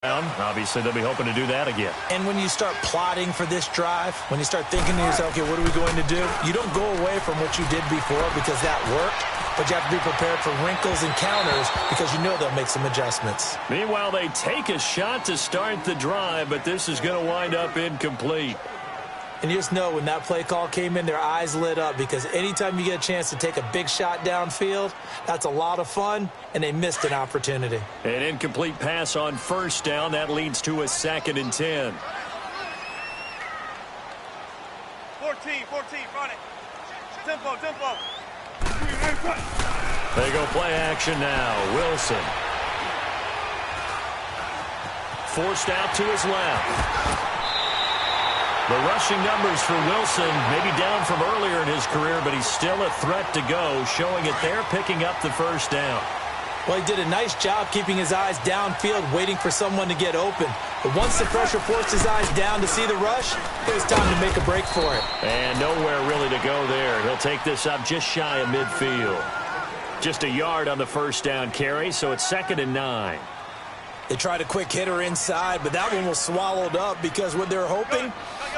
Obviously, they'll be hoping to do that again. And when you start plotting for this drive, when you start thinking to yourself, okay, what are we going to do? You don't go away from what you did before because that worked, but you have to be prepared for wrinkles and counters because you know they'll make some adjustments. Meanwhile, they take a shot to start the drive, but this is going to wind up incomplete. And you just know when that play call came in, their eyes lit up because anytime you get a chance to take a big shot downfield, that's a lot of fun, and they missed an opportunity. An incomplete pass on first down. That leads to a 2nd and 10. 14, run it. Tempo. They go play action now. Wilson. Forced out to his left. The rushing numbers for Wilson maybe down from earlier in his career, but he's still a threat to go, showing it there, picking up the first down. Well, he did a nice job keeping his eyes downfield, waiting for someone to get open. But once the pressure forced his eyes down to see the rush, it was time to make a break for it. And nowhere really to go there. He'll take this up just shy of midfield. Just a yard on the first down carry, so it's 2nd and 9. They tried a quick hitter inside, but that one was swallowed up because what they're hoping,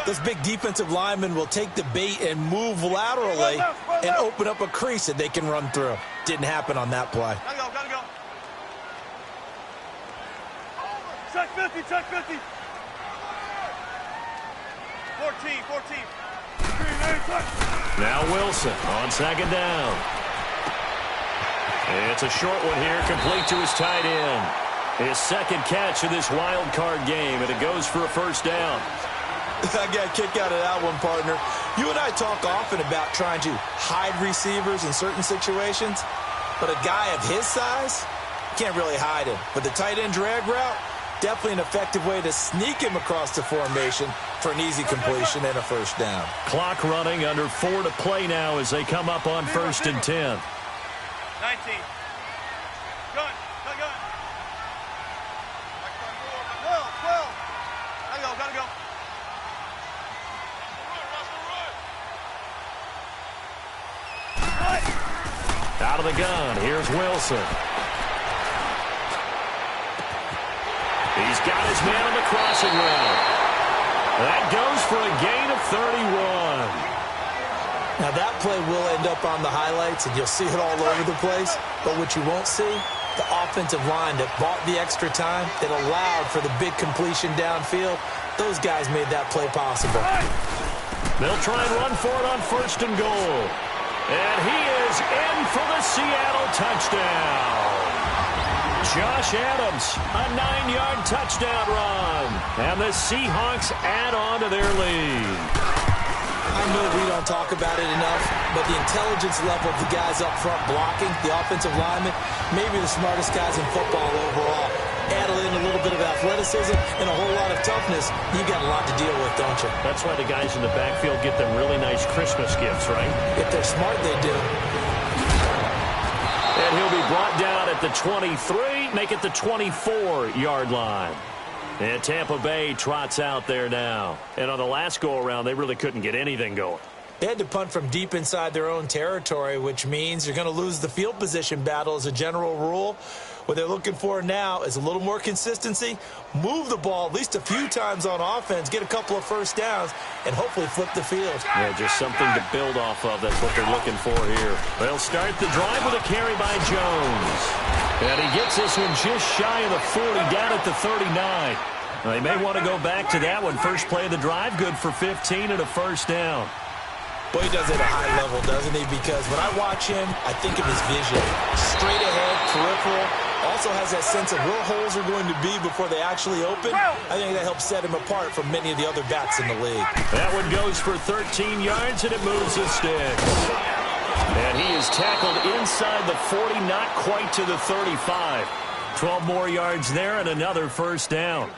this big defensive lineman will take the bait and move laterally and open up a crease that they can run through. Didn't happen on that play. Gotta go. Check 50. 14. Now Wilson on 2nd down. It's a short one here, complete to his tight end. His 2nd catch of this wild card game, and it goes for a first down. I got a kick out of that one, partner. You and I talk often about trying to hide receivers in certain situations, but a guy of his size, can't really hide him. But the tight end drag route, definitely an effective way to sneak him across the formation for an easy completion and a first down. Clock running, under 4 to play now as they come up on 1st and 10. 19. Gun. 12. Gotta go. Out of the gun, here's Wilson. He's got his man on the crossing route. That goes for a gain of 31. Now that play will end up on the highlights, and you'll see it all over the place. But what you won't see, the offensive line that bought the extra time, that allowed for the big completion downfield, those guys made that play possible. They'll try and run for it on 1st and goal. And he is in for the Seattle touchdown. Josh Adams, a 9-yard touchdown run. And the Seahawks add on to their lead. I know we don't talk about it enough, but the intelligence level of the guys up front blocking, the offensive linemen, maybe the smartest guys in football overall. Add in a little bit of athleticism and a whole lot of toughness, you got a lot to deal with, don't you? That's why the guys in the backfield get them really nice Christmas gifts, right? If they're smart, they do. And he'll be brought down at the 23, make it the 24-yard line. And Tampa Bay trots out there now. And on the last go-around, they really couldn't get anything going. They had to punt from deep inside their own territory, which means you're going to lose the field position battle as a general rule. What they're looking for now is a little more consistency, move the ball at least a few times on offense, get a couple of first downs, and hopefully flip the field. Yeah, just something to build off of. That's what they're looking for here. They'll start the drive with a carry by Jones. And he gets this one just shy of the 40, down at the 39. They may want to go back to that one. First play of the drive, good for 15 and a first down. Boy, he does it at a high level, doesn't he? Because when I watch him, I think of his vision. Straight ahead, peripheral. Also has that sense of where holes are going to be before they actually open. I think that helps set him apart from many of the other backs in the league. That one goes for 13 yards, and it moves the sticks. And he is tackled inside the 40, not quite to the 35. 12 more yards there and another first down.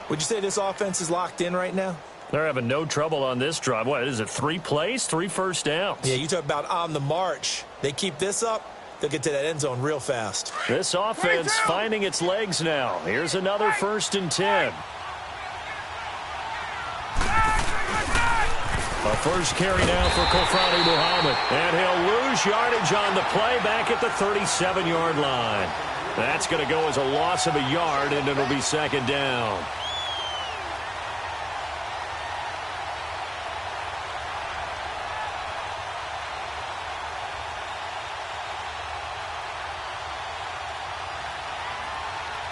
Would you say this offense is locked in right now? They're having no trouble on this drive. What is it, 3 plays, 3 first downs? Yeah, you talk about on the march. They keep this up, they'll get to that end zone real fast. This offense finding its legs now. Here's another 1st and 10. A first carry now for Kofrani Muhammad. And he'll lose yardage on the play back at the 37-yard line. That's going to go as a loss of a yard, and it'll be second down.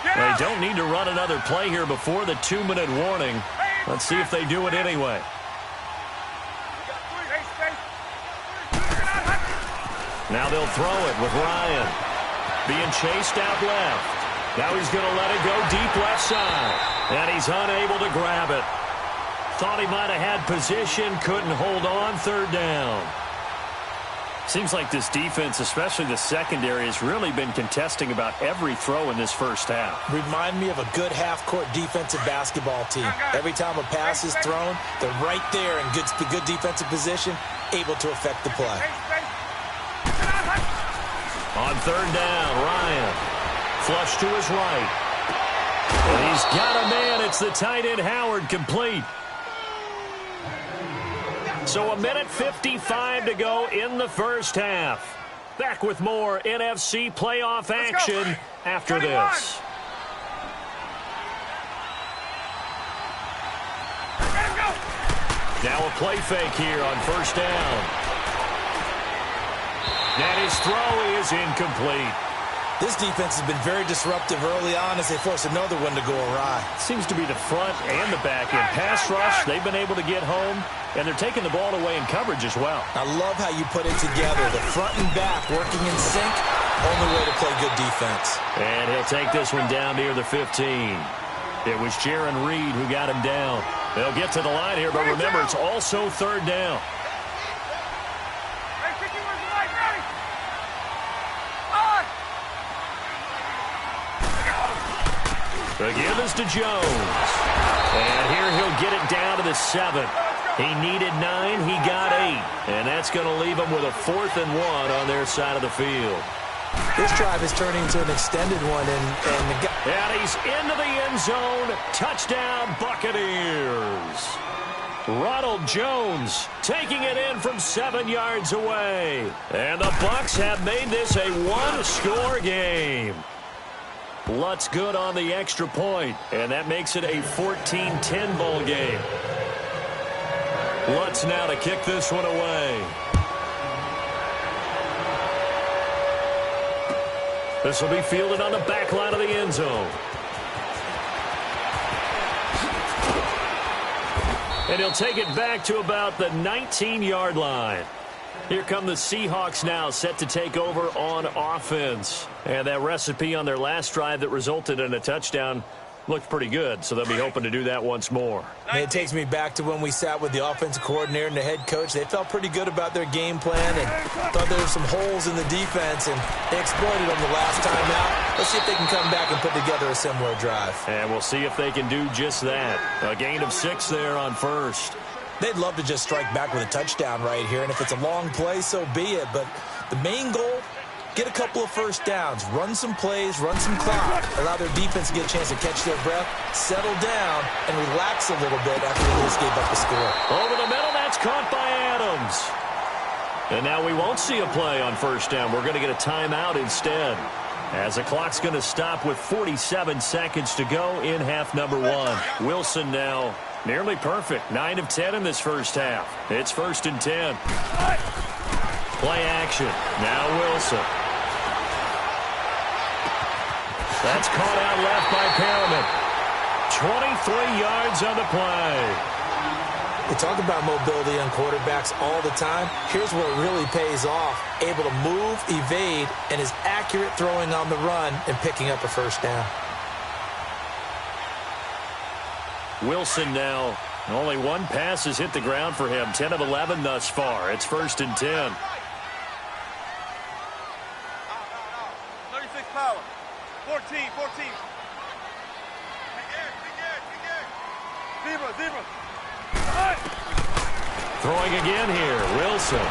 They don't need to run another play here before the 2-minute warning. Let's see if they do it anyway. Now they'll throw it with Ryan. Being chased out left. Now he's going to let it go deep left side. And he's unable to grab it. Thought he might have had position, couldn't hold on, third down. Seems like this defense, especially the secondary, has really been contesting about every throw in this first half. Remind me of a good half-court defensive basketball team. Every time a pass is thrown, they're right there in good defensive position, able to affect the play. On third down, Ryan. Flush to his right. And he's got a man. It's the tight end, Howard, complete. So 1:55 to go in the first half. Back with more NFC playoff action after this. Now a play fake here on first down. And his throw is incomplete. This defense has been very disruptive early on as they force another one to go awry. Seems to be the front and the back end. Pass rush, they've been able to get home, and they're taking the ball away in coverage as well. I love how you put it together. The front and back working in sync, only way to play good defense. And he'll take this one down near the 15. It was Jaron Reed who got him down. They'll get to the line here, but remember, it's also third down. The give is to Jones. And here he'll get it down to the 7. He needed 9. He got 8. And that's going to leave him with a 4th and 1 on their side of the field. This drive is turning into an extended one. And he's into the end zone. Touchdown, Buccaneers. Ronald Jones taking it in from 7 yards away. And the Bucs have made this a one-score game. Lutz good on the extra point, and that makes it a 14-10 ball game. Lutz now to kick this one away. This will be fielded on the back line of the end zone. And he'll take it back to about the 19-yard line. Here come the Seahawks now, set to take over on offense. And that recipe on their last drive that resulted in a touchdown looked pretty good, so they'll be hoping to do that once more. It takes me back to when we sat with the offensive coordinator and the head coach. They felt pretty good about their game plan and thought there were some holes in the defense, and they exploited them the last time out. Let's see if they can come back and put together a similar drive. And we'll see if they can do just that. A gain of 6 there on first. They'd love to just strike back with a touchdown right here, and if it's a long play, so be it. But the main goal, get a couple of first downs, run some plays, run some clock, allow their defense to get a chance to catch their breath, settle down, and relax a little bit after they just gave up the score. Over the middle, that's caught by Adams. And now we won't see a play on first down. We're going to get a timeout instead, as the clock's going to stop with 47 seconds to go in half number 1. Wilson now nearly perfect, 9 of 10 in this first half. It's 1st and 10. Play action. Now Wilson. That's caught out left by Perriman. 23 yards on the play. We talk about mobility on quarterbacks all the time. Here's where it really pays off. Able to move, evade, and is accurate throwing on the run and picking up a first down. Wilson now, only one pass has hit the ground for him. 10 of 11 thus far. It's 1st and 10. 36 power. 14. Zebra. Throwing again here, Wilson.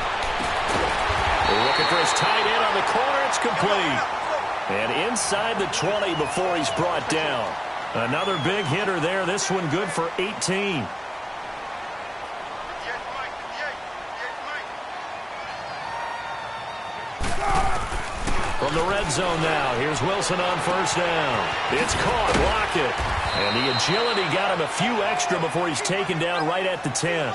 Looking for his tight end on the corner. It's complete. And inside the 20 before he's brought down. Another big hitter there. This one good for 18. From the red zone now, here's Wilson on first down. It's caught, Lockett. And the agility got him a few extra before he's taken down right at the 10.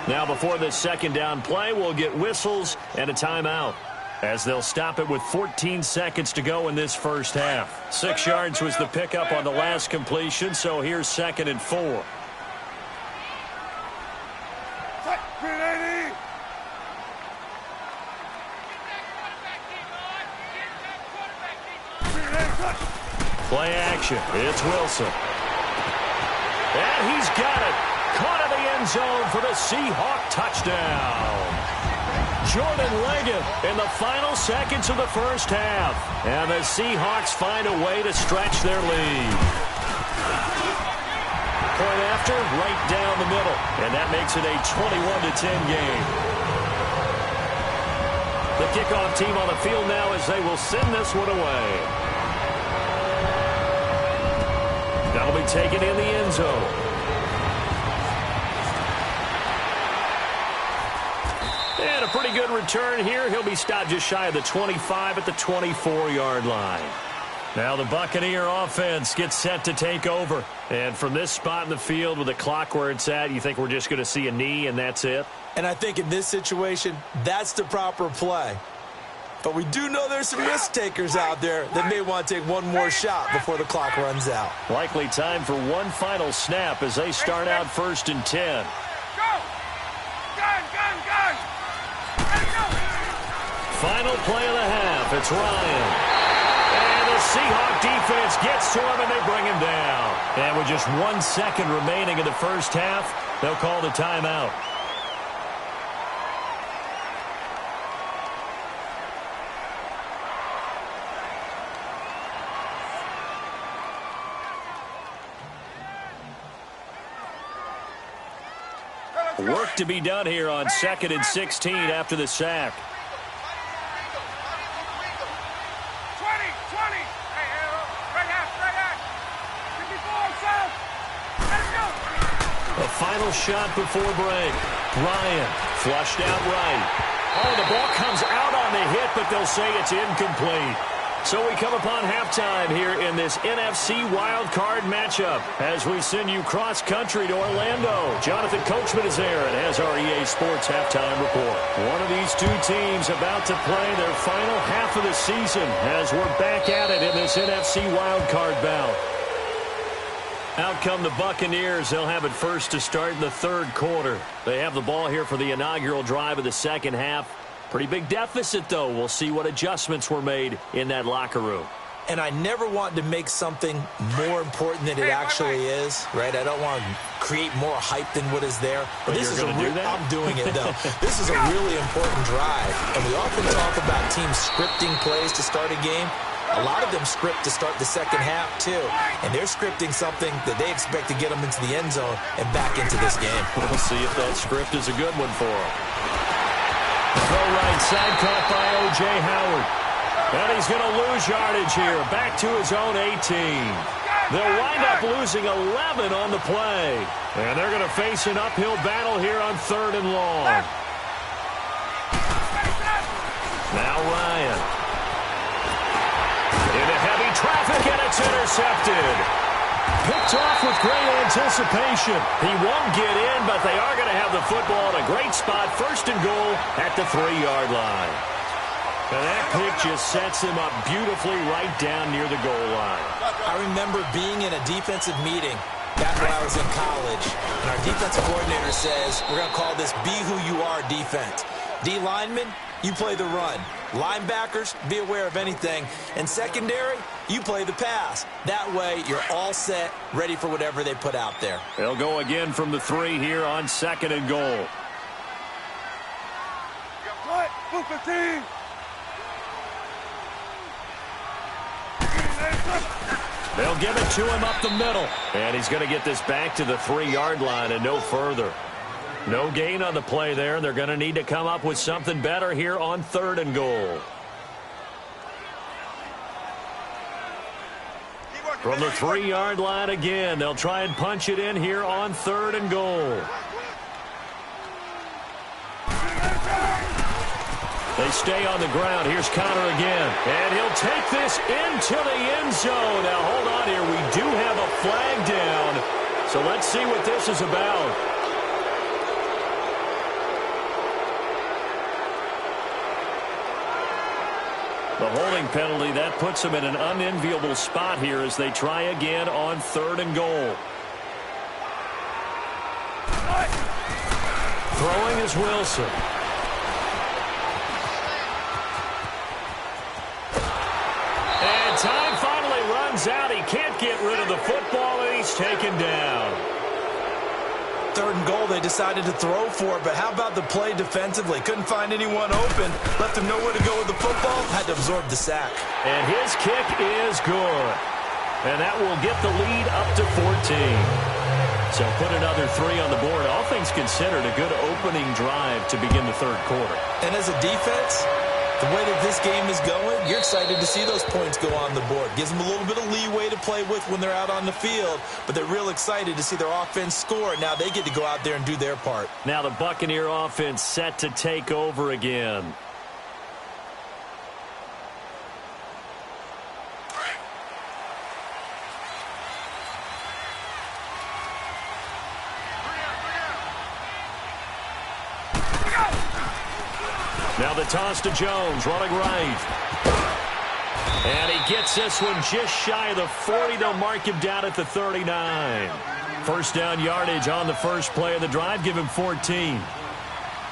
Now before this second down play, we'll get whistles and a timeout, as they'll stop it with 14 seconds to go in this first half. 6 yards was the pickup on the last completion, so here's 2nd and 4. Play action. It's Wilson. And he's got it. Caught in the end zone for the Seahawk touchdown. Jordan Leggett in the final seconds of the first half. And the Seahawks find a way to stretch their lead. Point after, right down the middle. And that makes it a 21-10 game. The kickoff team on the field now as they will send this one away. That'll be taken in the end zone. And a pretty good return here. He'll be stopped just shy of the 25 at the 24-yard line. Now the Buccaneer offense gets set to take over. And from this spot in the field with the clock where it's at, you think we're just going to see a knee and that's it? And I think in this situation, that's the proper play. But we do know there's some risk takers out there that may want to take one more shot before the clock runs out. Likely time for one final snap as they start out 1st and 10. Go! Gun! Let's go! Final play of the half. It's Ryan. And the Seahawk defense gets to him and they bring him down. And with just 1 second remaining in the first half, they'll call the timeout. Work to be done here on 2nd and 16 after the sack. 20. Hey, right half. 54, let's go. A final shot before break. Ryan flushed out right. Oh, the ball comes out on the hit, but they'll say it's incomplete. So we come upon halftime here in this NFC wildcard matchup as we send you cross-country to Orlando. Jonathan Coachman is there and has our EA Sports halftime report. One of these two teams about to play their final half of the season as we're back at it in this NFC wildcard bout. Out come the Buccaneers. They'll have it first to start in the 3rd quarter. They have the ball here for the inaugural drive of the second half. Pretty big deficit, though. We'll see what adjustments were made in that locker room. And I never want to make something more important than it actually is, right? I don't want to create more hype than what is there. But this is I'm doing it, though. This is a really important drive. And we often talk about teams scripting plays to start a game. A lot of them script to start the second half, too. And they're scripting something that they expect to get them into the end zone and back into this game. We'll see if that script is a good one for them. Throw right side caught by O.J. Howard. And he's going to lose yardage here. Back to his own 18. They'll wind up losing 11 on the play. And they're going to face an uphill battle here on 3rd and long. Now Ryan. Into heavy traffic, and it's intercepted. Picked off with great anticipation. He won't get in, but they are going to have the football in a great spot. 1st and goal at the 3-yard line. And that pick just sets him up beautifully right down near the goal line. I remember being in a defensive meeting back when I was in college, and our defensive coordinator says, we're going to call this be who you are defense. D linemen, you play the run. Linebackers, be aware of anything. And secondary, you play the pass. That way, you're all set, ready for whatever they put out there. They'll go again from the 3 here on 2nd and goal. What? Move 15. They'll give it to him up the middle. And he's going to get this back to the 3-yard line and no further. No gain on the play there. They're going to need to come up with something better here on 3rd and goal. From the 3-yard line again, they'll try and punch it in here on 3rd and goal. They stay on the ground. Here's Connor again. And he'll take this into the end zone. Now, hold on here. We do have a flag down. So let's see what this is about. The holding penalty, that puts them in an unenviable spot here as they try again on 3rd and goal. Throwing is Wilson. And time finally runs out. He can't get rid of the football, and he's taken down. 3rd and goal, they decided to throw for it, but how about the play defensively? Couldn't find anyone open, left him nowhere to go with the football, had to absorb the sack. And his kick is good. And that will get the lead up to 14. So put another 3 on the board. All things considered, a good opening drive to begin the 3rd quarter. And as a defense, the way that this game is going, you're excited to see those points go on the board. Gives them a little bit of leeway to play with when they're out on the field, but they're real excited to see their offense score. Now they get to go out there and do their part. Now the Buccaneer offense set to take over again. Now the toss to Jones, running right. And he gets this one just shy of the 40. They'll mark him down at the 39. First down yardage on the first play of the drive. Give him 14.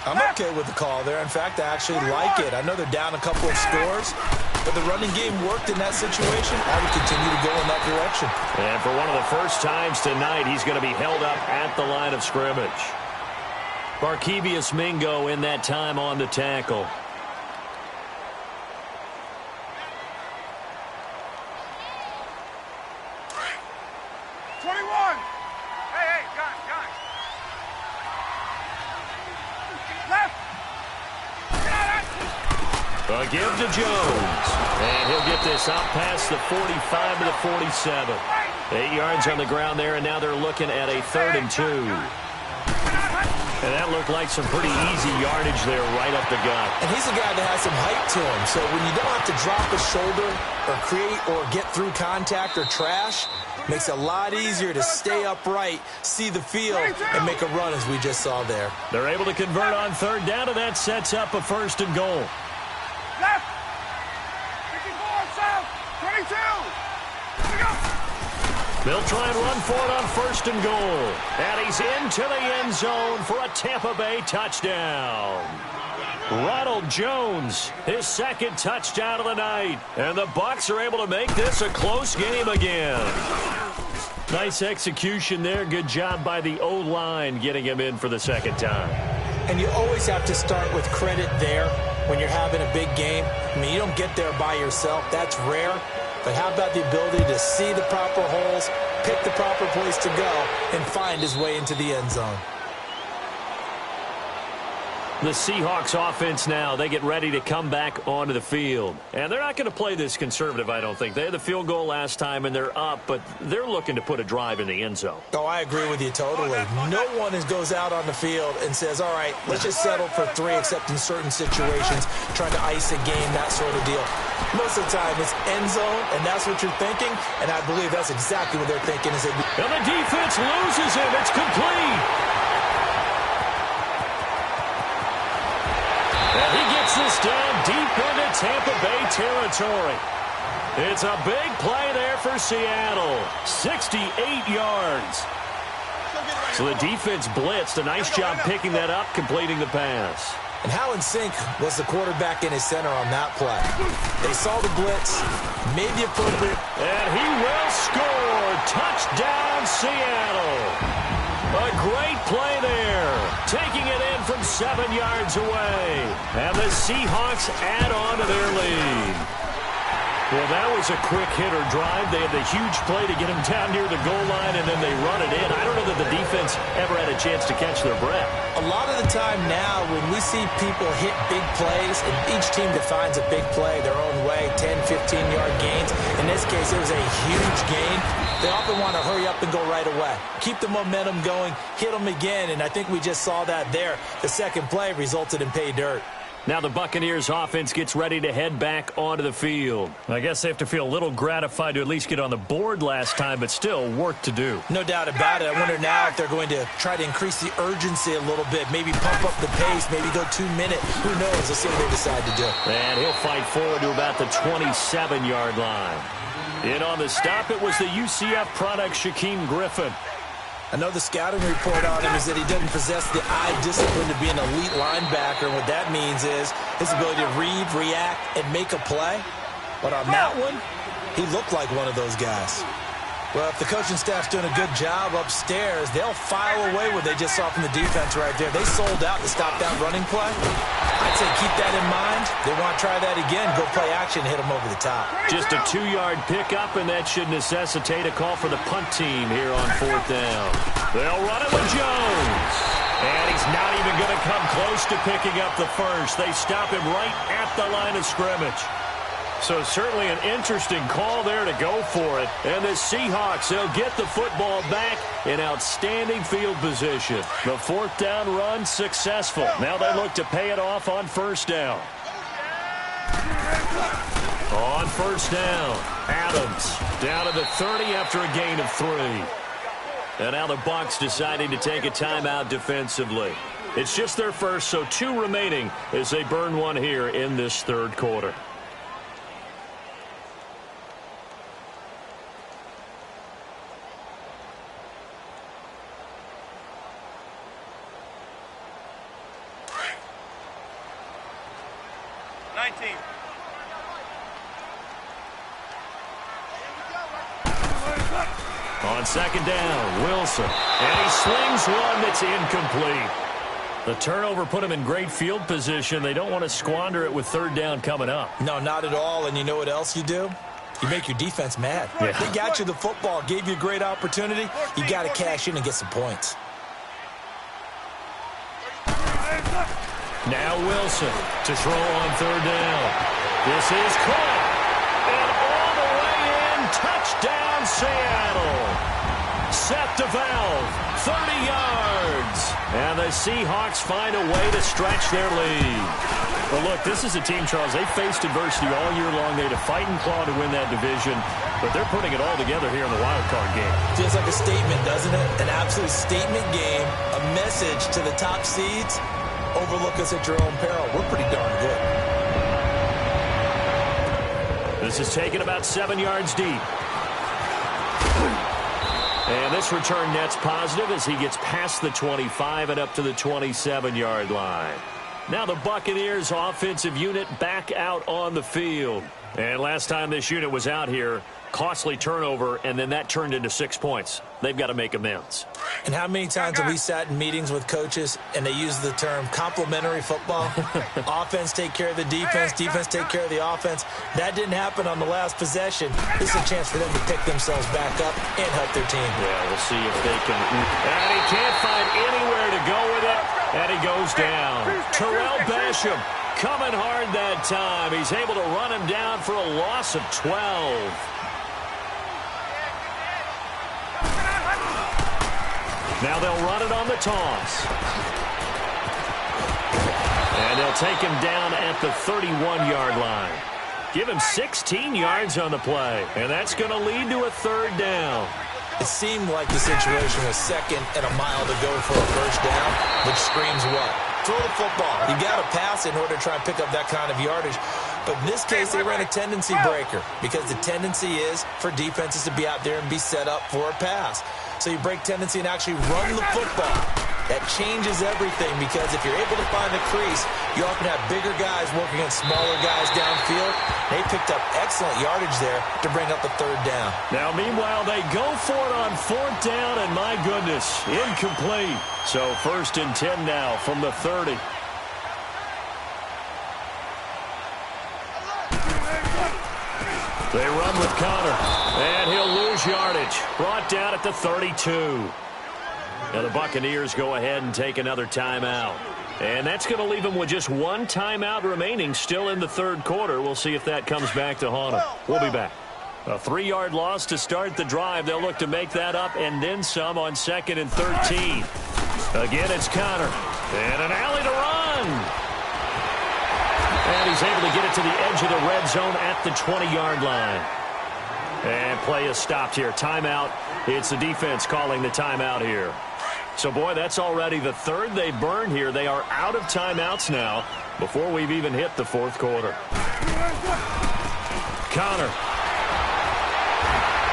I'm okay with the call there. In fact, I actually like it. I know they're down a couple of scores, but the running game worked in that situation. I would continue to go in that direction. And for one of the first times tonight, he's going to be held up at the line of scrimmage. Barkevius Mingo in that time on the tackle. A give to Jones. And he'll get this out past the 45 to the 47. 8 yards on the ground there, and now they're looking at a 3rd and 2. And that looked like some pretty easy yardage there right up the gut. And he's a guy that has some height to him. So when you don't have to drop a shoulder or create or get through contact or trash, makes it a lot easier to stay upright, see the field, and make a run as we just saw there. They're able to convert on 3rd down, and that sets up a 1st and goal. Left. 54, south. 22. Here we go. They'll try and run for it on 1st and goal. And he's into the end zone for a Tampa Bay touchdown. Ronald Jones, his 2nd touchdown of the night. And the Bucs are able to make this a close game again. Nice execution there. Good job by the O-line getting him in for the 2nd time. And you always have to start with credit there when you're having a big game. I mean, you don't get there by yourself. That's rare. But how about the ability to see the proper holes, pick the proper place to go, and find his way into the end zone? The Seahawks offense now, they get ready to come back onto the field. And they're not going to play this conservative, I don't think. They had the field goal last time, and they're up, but they're looking to put a drive in the end zone. Oh, I agree with you totally. No one goes out on the field and says, all right, let's just settle for 3, except in certain situations, trying to ice a game, that sort of deal. Most of the time, it's end zone, and that's what you're thinking, and I believe that's exactly what they're thinking. And the defense loses him. It's complete. And he gets this down deep into Tampa Bay territory. It's a big play there for Seattle. 68 yards. So the defense blitzed. A nice job picking that up, completing the pass. And how in sync was the quarterback in his center on that play? They saw the blitz, made the appropriate. And he will score. Touchdown, Seattle. A great play there. Taking it in from 7 yards away. And the Seahawks add on to their lead. Well, that was a quick hitter drive. They had the huge play to get him down near the goal line, and then they run it in. I don't know that the defense ever had a chance to catch their breath. A lot of the time now, when we see people hit big plays, and each team defines a big play their own way, 10, 15-yard gains. In this case, it was a huge gain. They often want to hurry up and go right away. Keep the momentum going, hit them again, and I think we just saw that there. The second play resulted in pay dirt. Now the Buccaneers offense gets ready to head back onto the field. I guess they have to feel a little gratified to at least get on the board last time, but still work to do. No doubt about it. I wonder now if they're going to try to increase the urgency a little bit, maybe pump up the pace, maybe go 2 minute. Who knows? Let's see what they decide to do. And he'll fight forward to about the 27-yard line. In on the stop, it was the UCF product, Shaquem Griffin. I know the scouting report on him is that he doesn't possess the eye discipline to be an elite linebacker. And what that means is his ability to read, react, and make a play. But on that one, he looked like one of those guys. Well, if the coaching staff's doing a good job upstairs, they'll file away what they just saw from the defense right there. They sold out to stop that running play. I'd say keep that in mind. They want to try that again, go play action, hit them over the top. Just a 2-yard pickup, and that should necessitate a call for the punt team here on 4th down. They'll run it with Jones. And he's not even going to come close to picking up the first. They stop him right at the line of scrimmage. So certainly an interesting call there to go for it. And the Seahawks, they'll get the football back in outstanding field position. The 4th down run successful. Now they look to pay it off on 1st down. On 1st down, Adams down to the 30 after a gain of 3. And now the Bucs deciding to take a timeout defensively. It's just their first, so 2 remaining as they burn one here in this 3rd quarter. On 2nd down, Wilson. And he slings one that's incomplete. The turnover put him in great field position. They don't want to squander it with 3rd down coming up. No, not at all. And you know what else you do? You make your defense mad. Yeah. They got you the football, gave you a great opportunity. You got to cash in and get some points. Now Wilson to throw on 3rd down. This is caught. And all the way in, touchdown Seattle. Set to valve, 30 yards. And the Seahawks find a way to stretch their lead. Well, look, this is a team, Charles, they faced adversity all year long. They had to fight and claw to win that division, but they're putting it all together here in the wild card game. Feels like a statement, doesn't it? An absolute statement game, a message to the top seeds. Overlook us at your own peril. We're pretty darn good. This is taken about 7 yards deep. And this return net's positive as he gets past the 25 and up to the 27-yard line. Now the Buccaneers offensive unit back out on the field. And last time this unit was out here, costly turnover, and then that turned into 6 points. They've got to make amends. And how many times have we sat in meetings with coaches and they use the term complementary football? Offense take care of the defense, defense take care of the offense. That didn't happen on the last possession. This is a chance for them to pick themselves back up and help their team. Yeah, we'll see if they can. And he can't find anywhere to go with it, and he goes down. Terrell Basham coming hard that time. He's able to run him down for a loss of 12. Now they'll run it on the toss. And they'll take him down at the 31-yard line. Give him 16 yards on the play. And that's going to lead to a 3rd down. It seemed like the situation was 2nd and a mile to go for a 1st down, which screams what? Throw the football. You got to pass in order to try and pick up that kind of yardage. But in this case, they ran a tendency breaker because the tendency is for defenses to be out there and be set up for a pass. So you break tendency and actually run the football. That changes everything because if you're able to find the crease, you often have bigger guys working against smaller guys downfield. They picked up excellent yardage there to bring up a 3rd down. Now, meanwhile, they go for it on 4th down, and my goodness, incomplete. So 1st and 10 now from the 30. They run with Connor, and he'll lose yardage. Brought down at the 32. Now the Buccaneers go ahead and take another timeout. And that's going to leave them with just 1 timeout remaining still in the 3rd quarter. We'll see if that comes back to haunt them. We'll be back. A 3-yard loss to start the drive. They'll look to make that up and then some on 2nd and 13. Again, it's Connor. And an alley to run. And he's able to get it to the edge of the red zone at the 20-yard line. And play is stopped here. Timeout. It's the defense calling the timeout here. So, boy, that's already the third they burned here. They are out of timeouts now before we've even hit the fourth quarter. Connor.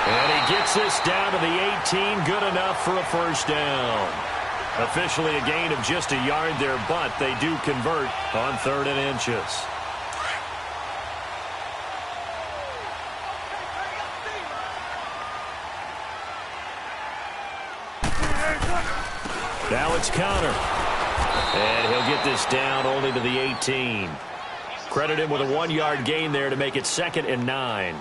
And he gets this down to the 18. Good enough for a first down. Officially a gain of just a yard there, but they do convert on 3rd and inches. Now it's Connor. And he'll get this down only to the 18. Credit him with a 1-yard gain there to make it 2nd and 9.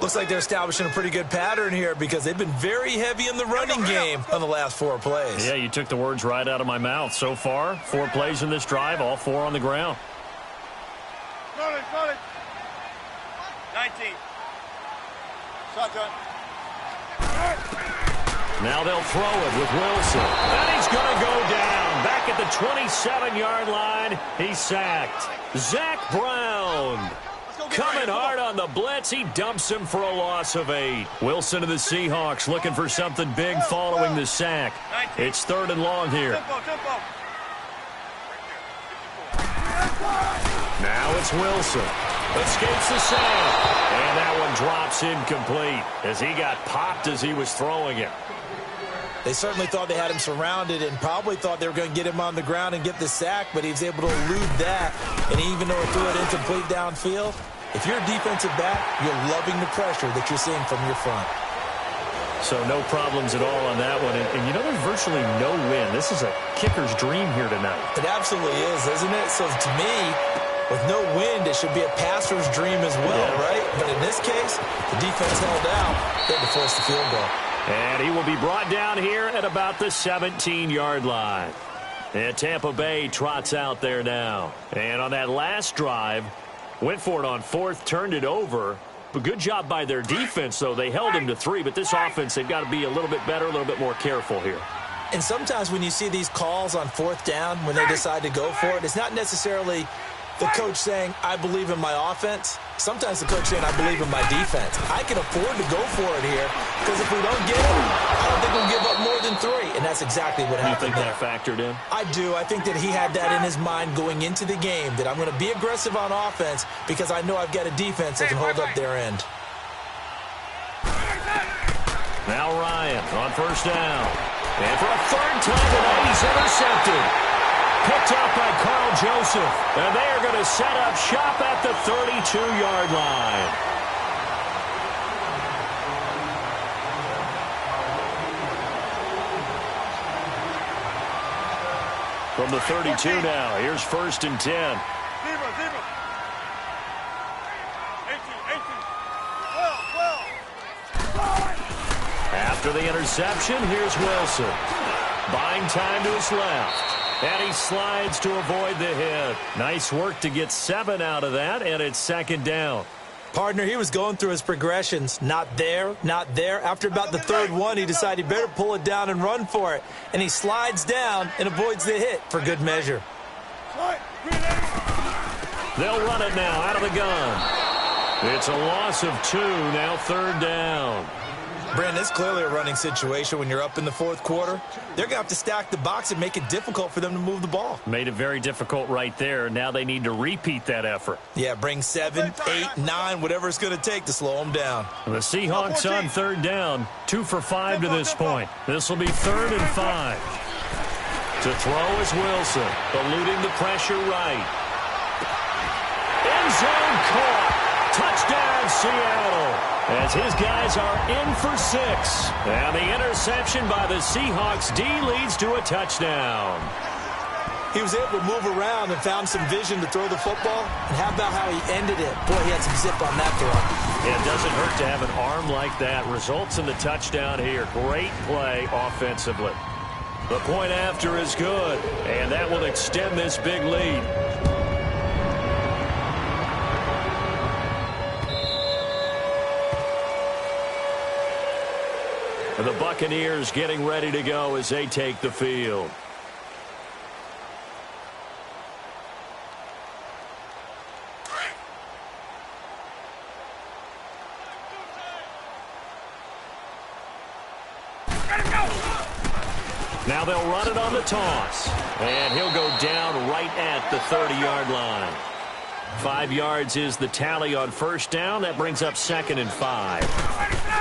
Looks like they're establishing a pretty good pattern here because they've been very heavy in the running game on the last 4 plays. Yeah, you took the words right out of my mouth. So far, 4 plays in this drive, all 4 on the ground. 19. Shotgun. Now they'll throw it with Wilson. And he's going to go down. Back at the 27-yard line, he's sacked. Zach Brown. Coming hard on the blitz. He dumps him for a loss of 8. Wilson of the Seahawks looking for something big following the sack. It's 3rd and long here. Now it's Wilson. Escapes the sack. And that one drops incomplete as he got popped as he was throwing it. They certainly thought they had him surrounded and probably thought they were going to get him on the ground and get the sack, but he was able to elude that. And even though he threw it incomplete downfield, if you're a defensive back, you're loving the pressure that you're seeing from your front. So no problems at all on that one. And you know, there's virtually no win. This is a kicker's dream here tonight. It absolutely is, isn't it? So to me, with no wind, it should be a passer's dream as well, right? But in this case, the defense held out. They had to force the field goal. And he will be brought down here at about the 17-yard line. And Tampa Bay trots out there now. And on that last drive, went for it on 4th, turned it over. But good job by their defense, though. They held him to 3. But this offense, they've got to be a little bit better, a little bit more careful here. And sometimes when you see these calls on 4th down, when they decide to go for it, it's not necessarily the coach saying, I believe in my offense. Sometimes the coach saying, I believe in my defense. I can afford to go for it here because if we don't get it, I don't think we'll give up more than 3. And that's exactly what happened. You think that factored in? I do. I think that he had that in his mind going into the game, that I'm going to be aggressive on offense because I know I've got a defense that can hold up their end. Now Ryan on 1st down. And for a 3rd time tonight, he's intercepted. Picked up by Carl Joseph. And they are going to set up shop at the 32-yard line. From the 32 now, here's 1st and 10. Zebra. 18. 12. After the interception, here's Wilson. Buying time to his left. And he slides to avoid the hit. Nice work to get 7 out of that, and it's 2nd down. Partner, he was going through his progressions. Not there, not there. After about the 3rd one, he decided he better pull it down and run for it. And he slides down and avoids the hit for good measure. They'll run it now out of the gun. It's a loss of 2, now 3rd down. Brandon, it's clearly a running situation when you're up in the 4th quarter. They're going to have to stack the box and make it difficult for them to move the ball. Made it very difficult right there. Now they need to repeat that effort. Yeah, bring 7, 8, 9, whatever it's going to take to slow them down. The Seahawks on 3rd down, 2 for 5 to this point. This will be 3rd and 5. To throw is Wilson, eluding the pressure right. End zone caught. Touchdown, Seattle. As his guys are in for 6. And the interception by the Seahawks D leads to a touchdown. He was able to move around and found some vision to throw the football. And how about how he ended it? Boy, he had some zip on that throw. Yeah, it doesn't hurt to have an arm like that. Results in the touchdown here. Great play offensively. The point after is good. And that will extend this big lead. The Buccaneers getting ready to go as they take the field. Now they'll run it on the toss. And he'll go down right at the 30-yard line. 5 yards is the tally on first down. That brings up 2nd and 5.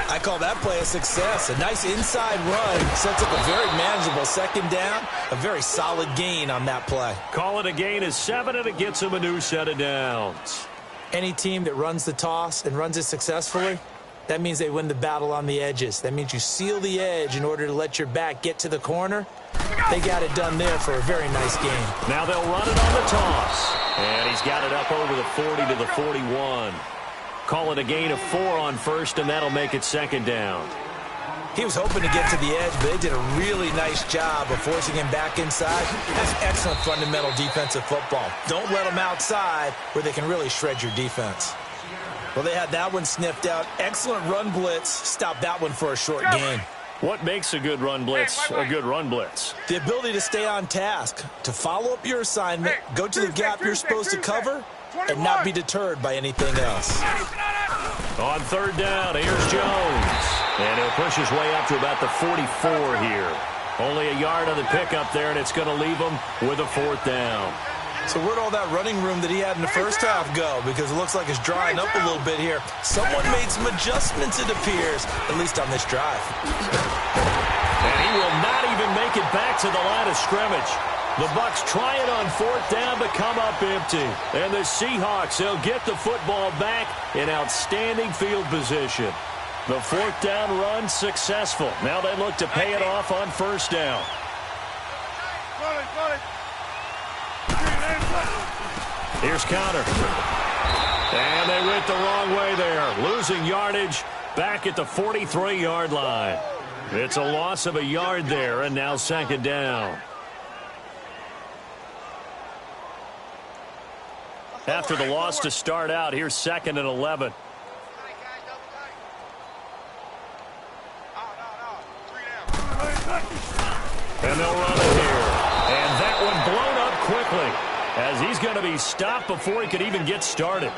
I call that play a success. A nice inside run sets up a very manageable 2nd down. A very solid gain on that play. Call it a gain of 7, and it gets him a new set of downs. Any team that runs the toss and runs it successfully, that means they win the battle on the edges. That means you seal the edge in order to let your back get to the corner. They got it done there for a very nice game. Now they'll run it on the toss. And he's got it up over the 40 to the 41. Call it a gain of 4 on first, and that'll make it 2nd down. He was hoping to get to the edge, but they did a really nice job of forcing him back inside. That's excellent fundamental defensive football. Don't let them outside where they can really shred your defense. Well, they had that one sniffed out. Excellent run blitz. Stopped that one for a short gain. What makes a good run blitz a good run blitz? The ability to stay on task, to follow up your assignment, go to the gap you're supposed to cover, and not be deterred by anything else. On 3rd down, here's Jones. And he'll push his way up to about the 44 here. Only a yard on the pickup there, and it's going to leave him with a 4th down. So where'd all that running room that he had in the first half go? Because it looks like it's drying up a little bit here. Someone made some adjustments, it appears, at least on this drive. And he will not even make it back to the line of scrimmage. The Bucs try it on 4th down to come up empty. And the Seahawks, they'll get the football back in outstanding field position. The 4th down run successful. Now they look to pay it off on 1st down. Here's counter. And they went the wrong way there. Losing yardage back at the 43-yard line. It's a loss of a yard there, and now 2nd down. After the loss to start out, here's 2nd and 11. And they'll run it here. And that one blown up quickly, as he's going to be stopped before he could even get started.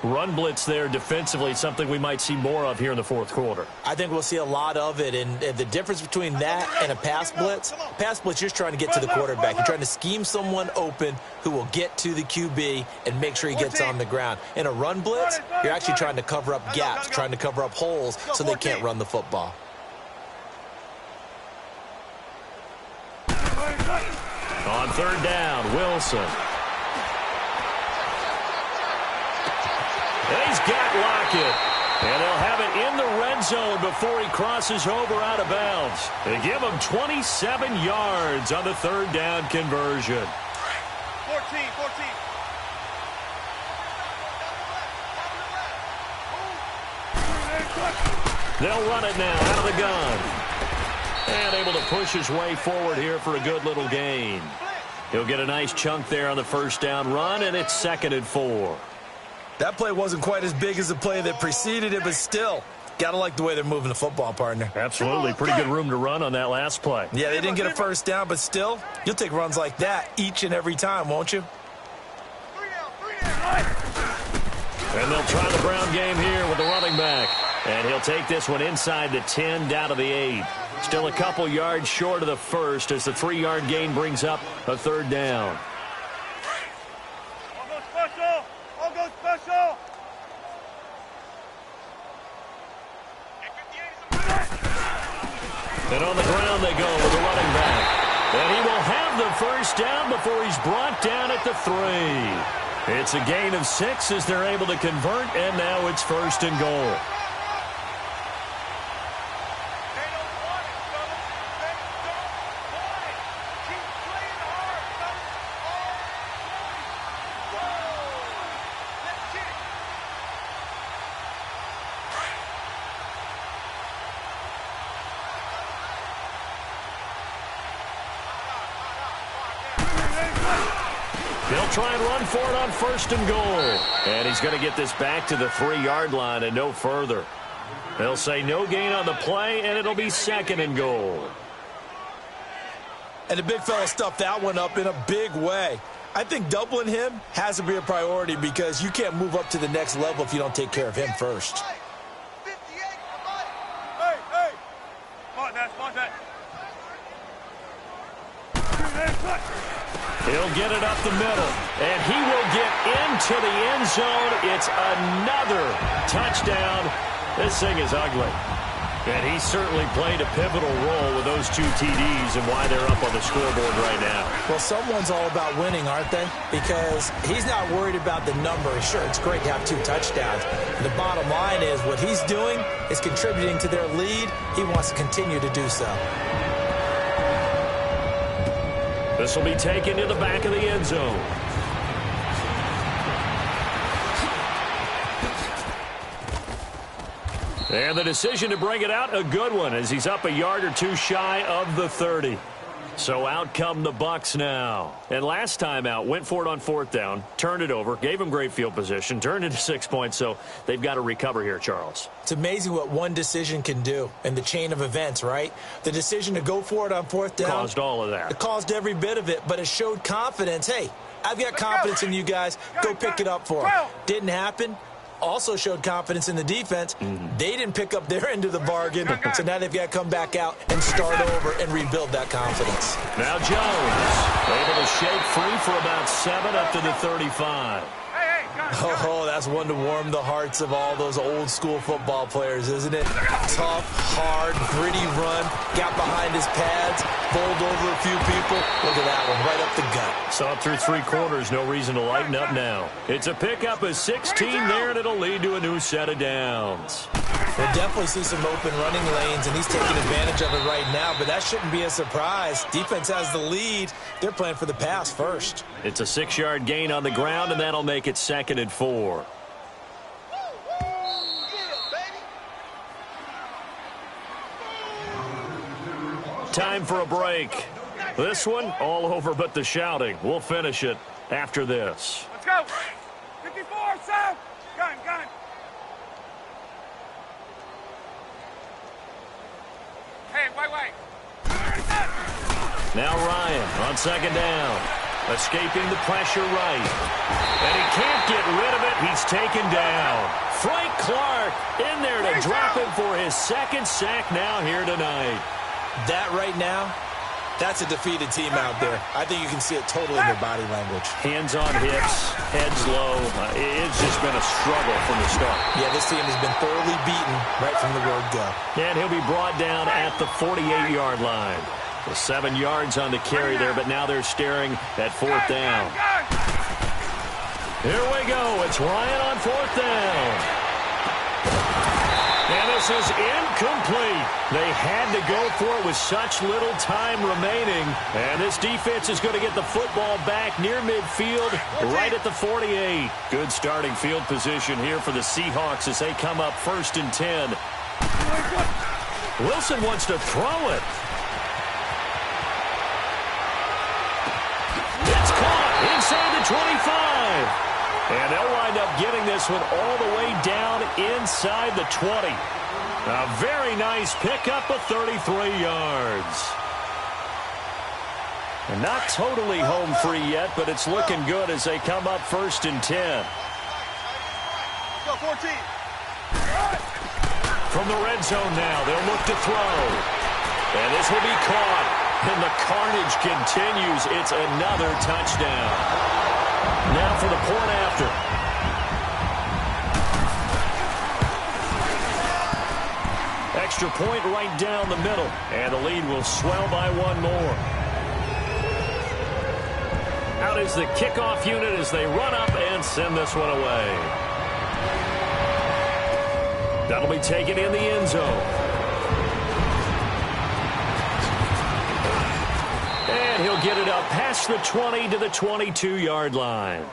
Run blitz there defensively, something we might see more of here in the 4th quarter. I think we'll see a lot of it, and the difference between that and a pass blitz, you're just trying to get to the quarterback. You're trying to scheme someone open who will get to the QB and make sure he gets on the ground. In a run blitz, you're actually trying to cover up gaps, trying to cover up holes so they can't run the football. On 3rd down, Wilson. He's got Lockett. And they'll have it in the red zone before he crosses over out of bounds. They give him 27 yards on the 3rd down conversion. 14. They'll run it now out of the gun. And able to push his way forward here for a good little gain. He'll get a nice chunk there on the 1st down run, and it's 2nd and 4. That play wasn't quite as big as the play that preceded it, but still, got to like the way they're moving the football, partner. Absolutely. Pretty good room to run on that last play. Yeah, they didn't get a 1st down, but still, you'll take runs like that each and every time, won't you? And they'll try the ground game here with the running back. And he'll take this one inside the 10, down to the 8. Still a couple yards short of the 1st as the 3-yard gain brings up a 3rd down. I'll go special. And on the ground they go with the running back. And he will have the 1st down before he's brought down at the 3. It's a gain of 6 as they're able to convert, and now it's 1st and goal. They'll try and run for it on 1st and goal. And he's going to get this back to the 3-yard line and no further. They'll say no gain on the play, and it'll be 2nd and goal. And the big fella stuffed that one up in a big way. I think doubling him has to be a priority because you can't move up to the next level if you don't take care of him first. Hey. Come on, Nash. He'll get it up the middle, and he will get into the end zone. It's another touchdown. This thing is ugly. And he certainly played a pivotal role with those 2 TDs and why they're up on the scoreboard right now. Well, someone's all about winning, aren't they? Because he's not worried about the number. Sure, it's great to have 2 touchdowns. The bottom line is what he's doing is contributing to their lead. He wants to continue to do so. This will be taken to the back of the end zone. And the decision to bring it out, a good one, as he's up a yard or 2 shy of the 30. So out come the Bucs now. And last time out, went for it on 4th down, turned it over, gave him great field position, turned it to 6 points, so they've got to recover here, Charles. It's amazing what one decision can do in the chain of events, right? The decision to go for it on 4th down. Caused all of that. It caused every bit of it, but it showed confidence. Hey, I've got confidence in you guys. Go pick it up for them. Didn't happen. Also showed confidence in the defense. They didn't pick up their end of the bargain, so now they've got to come back out and start over and rebuild that confidence. Now Jones, able to shake free for about 7 up to the 35. Oh, that's one to warm the hearts of all those old-school football players, isn't it? Tough, hard, gritty run, got behind his pads, bowled over a few people. Look at that one, right up the gut. Saw through 3 quarters, no reason to lighten up now. It's a pickup of 16 there, and it'll lead to a new set of downs. We'll definitely see some open running lanes, and he's taking advantage of it right now, but that shouldn't be a surprise. Defense has the lead. They're playing for the pass first. It's a 6-yard gain on the ground, and that'll make it 2nd and 4. Time for a break. This one, all over but the shouting. We'll finish it after this. Let's go. 54, Sam. Gun. Hey, wait. Now Ryan on 2nd down. Escaping the pressure right. And he can't get rid of it. He's taken down. Frank Clark in there to drop him for his 2nd sack now here tonight. That right now, that's a defeated team out there. I think you can see it totally in their body language. Hands on hips, heads low. It's just been a struggle from the start. Yeah, this team has been thoroughly beaten right from the word go. And he'll be brought down at the 48-yard line. The 7 yards on the carry there, but now they're staring at 4th down. Here we go. It's Ryan on 4th down. And this is incomplete. They had to go for it with such little time remaining. And this defense is going to get the football back near midfield, right at the 48. Good starting field position here for the Seahawks as they come up 1st and 10. Wilson wants to throw it. It's caught inside the 25. And they'll wind up getting this one all the way down inside the 20. A very nice pickup of 33 yards. And not totally home free yet, but it's looking good as they come up 1st and 10. Go, 14. From the red zone now, they'll look to throw. And this will be caught. And the carnage continues. It's another touchdown. Now for the point after. Extra point right down the middle. And the lead will swell by 1 more. Out is the kickoff unit as they run up and send this one away. That'll be taken in the end zone. And he'll get it up past the 20 to the 22-yard line.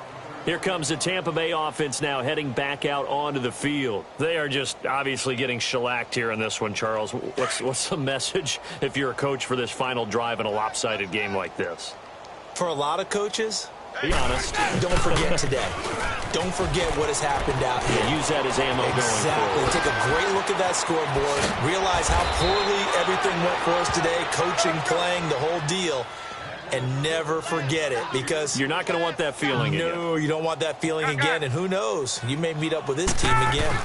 Here comes the Tampa Bay offense now heading back out onto the field. They are just obviously getting shellacked here in this one, Charles. What's the message if you're a coach for this final drive in a lopsided game like this? For a lot of coaches, be honest. Don't forget today. Don't forget what has happened out here. Use that as ammo going forward. Take a great look at that scoreboard. Realize how poorly everything went for us today. Coaching, playing, the whole deal. And never forget it, because you're not going to want that feeling again. No, you don't want that feeling again. And who knows? You may meet up with this team again.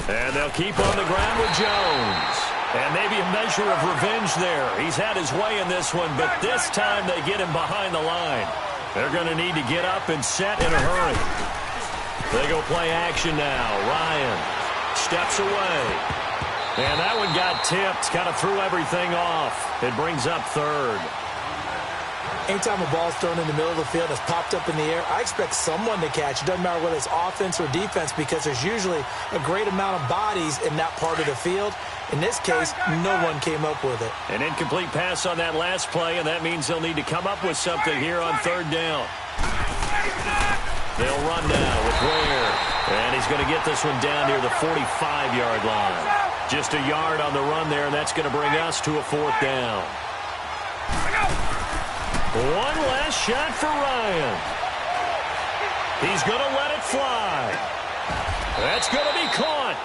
And they'll keep on the ground with Jones. And maybe a measure of revenge there. He's had his way in this one, but this time they get him behind the line. They're going to need to get up and set in a hurry. They go play action now. Ryan steps away. And that one got tipped, kind of threw everything off. It brings up third. Anytime a ball's thrown in the middle of the field that's popped up in the air, I expect someone to catch. It doesn't matter whether it's offense or defense because there's usually a great amount of bodies in that part of the field. In this case, no one came up with it. An incomplete pass on that last play, and that means they'll need to come up with something here on third down. They'll run now with Ware. And he's going to get this one down near the 45-yard line. Just a yard on the run there, and that's going to bring us to a fourth down. One last shot for Ryan. He's going to let it fly. That's going to be caught.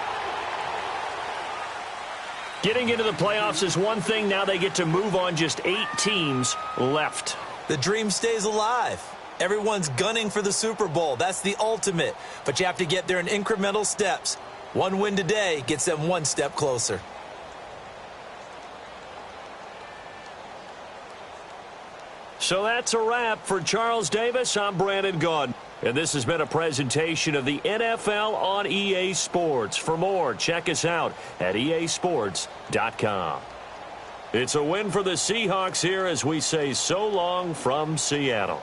Getting into the playoffs is one thing. Now they get to move on. Just 8 teams left. The dream stays alive. Everyone's gunning for the Super Bowl. That's the ultimate. But you have to get there in incremental steps. One win today gets them one step closer. So that's a wrap for Charles Davis. I'm Brandon Gaudin. And this has been a presentation of the NFL on EA Sports. For more, check us out at easports.com. It's a win for the Seahawks here as we say so long from Seattle.